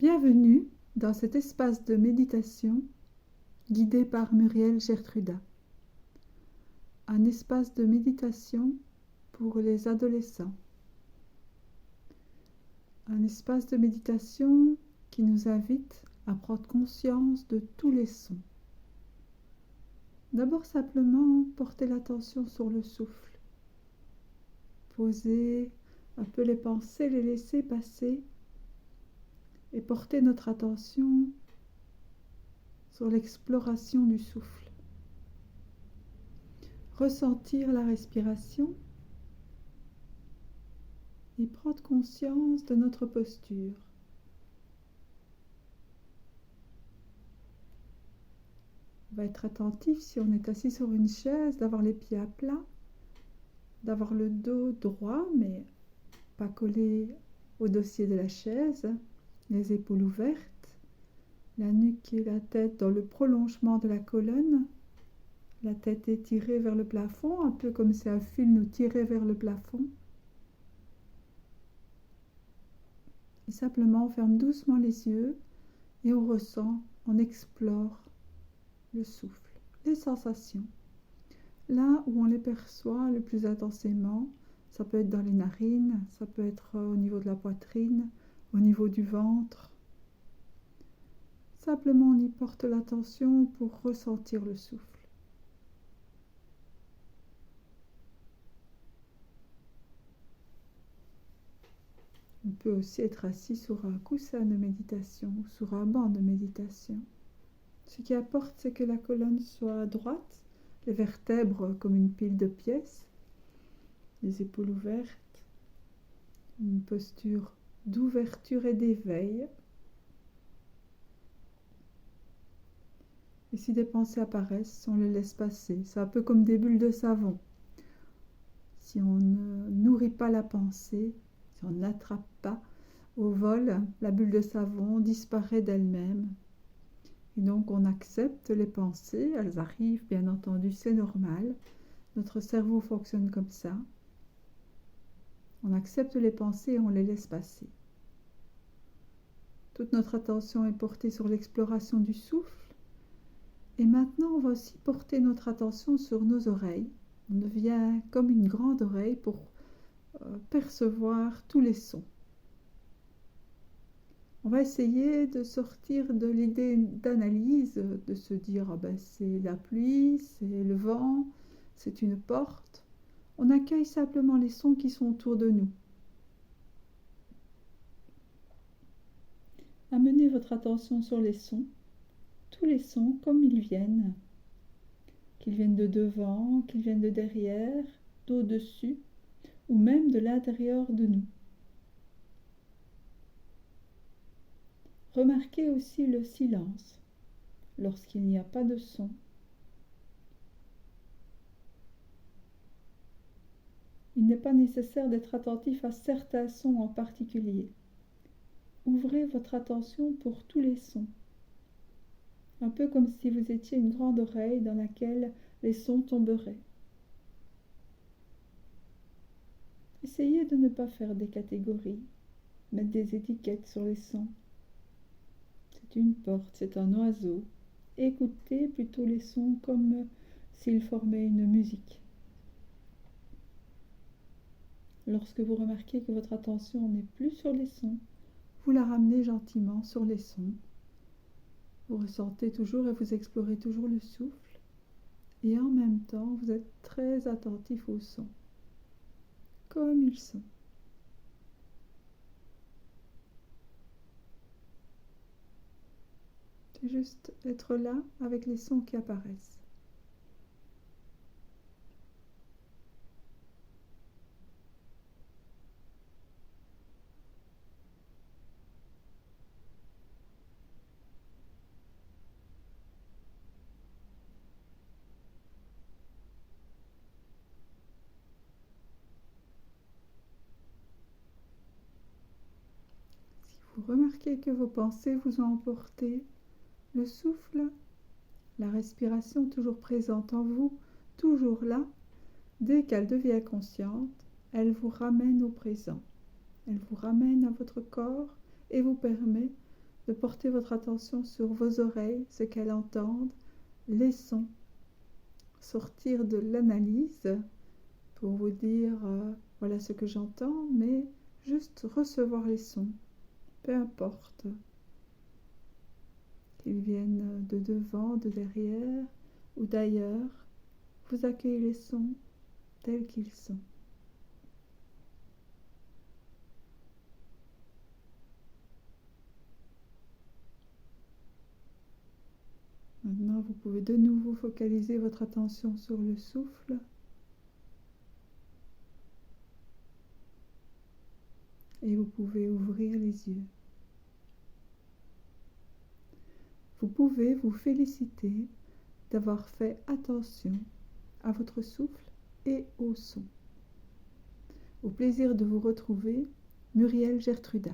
Bienvenue dans cet espace de méditation guidé par Muriel Gertruda. Un espace de méditation pour les adolescents. Un espace de méditation qui nous invite à prendre conscience de tous les sons. D'abord simplement porter l'attention sur le souffle. Poser un peu les pensées, les laisser passer et porter notre attention sur l'exploration du souffle. Ressentir la respiration et prendre conscience de notre posture. On va être attentif si on est assis sur une chaise, d'avoir les pieds à plat, d'avoir le dos droit mais pas collé au dossier de la chaise, les épaules ouvertes, la nuque et la tête dans le prolongement de la colonne, la tête étirée vers le plafond, un peu comme si un fil nous tirait vers le plafond. Et simplement on ferme doucement les yeux et on ressent, on explore le souffle, les sensations. Là où on les perçoit le plus intensément, ça peut être dans les narines, ça peut être au niveau de la poitrine, au niveau du ventre. Simplement on y porte l'attention pour ressentir le souffle. On peut aussi être assis sur un coussin de méditation ou sur un banc de méditation. Ce qui importe, c'est que la colonne soit droite, les vertèbres comme une pile de pièces, les épaules ouvertes, une posture d'ouverture et d'éveil. Et si des pensées apparaissent, on les laisse passer. C'est un peu comme des bulles de savon. Si on ne nourrit pas la pensée, si on ne l'attrape pas au vol, la bulle de savon disparaît d'elle-même. Et donc on accepte les pensées, elles arrivent bien entendu, c'est normal. Notre cerveau fonctionne comme ça. On accepte les pensées et on les laisse passer. Toute notre attention est portée sur l'exploration du souffle. Et maintenant, on va aussi porter notre attention sur nos oreilles. On devient comme une grande oreille pour percevoir tous les sons. On va essayer de sortir de l'idée d'analyse, de se dire c'est la pluie, c'est le vent, c'est une porte. On accueille simplement les sons qui sont autour de nous. Amenez votre attention sur les sons, tous les sons comme ils viennent, qu'ils viennent de devant, qu'ils viennent de derrière, d'au-dessus, ou même de l'intérieur de nous. Remarquez aussi le silence, lorsqu'il n'y a pas de son. Il n'est pas nécessaire d'être attentif à certains sons en particulier. Ouvrez votre attention pour tous les sons. Un peu comme si vous étiez une grande oreille dans laquelle les sons tomberaient. Essayez de ne pas faire des catégories, mettre des étiquettes sur les sons. C'est une porte, c'est un oiseau. Écoutez plutôt les sons comme s'ils formaient une musique. Lorsque vous remarquez que votre attention n'est plus sur les sons, vous la ramenez gentiment sur les sons. Vous ressentez toujours et vous explorez toujours le souffle. Et en même temps, vous êtes très attentif aux sons, comme ils sont. C'est juste être là avec les sons qui apparaissent. Si vous remarquez que vos pensées vous ont emporté, le souffle, la respiration toujours présente en vous, toujours là, dès qu'elle devient consciente, elle vous ramène au présent. Elle vous ramène à votre corps et vous permet de porter votre attention sur vos oreilles, ce qu'elles entendent, les sons. Sortir de l'analyse pour vous dire voilà ce que j'entends, mais juste recevoir les sons, peu importe qu'ils viennent de devant, de derrière ou d'ailleurs. Vous accueillez les sons tels qu'ils sont. Maintenant, vous pouvez de nouveau focaliser votre attention sur le souffle. Et vous pouvez ouvrir les yeux. Vous pouvez vous féliciter d'avoir fait attention à votre souffle et au son. Au plaisir de vous retrouver, Muriel Gertruda.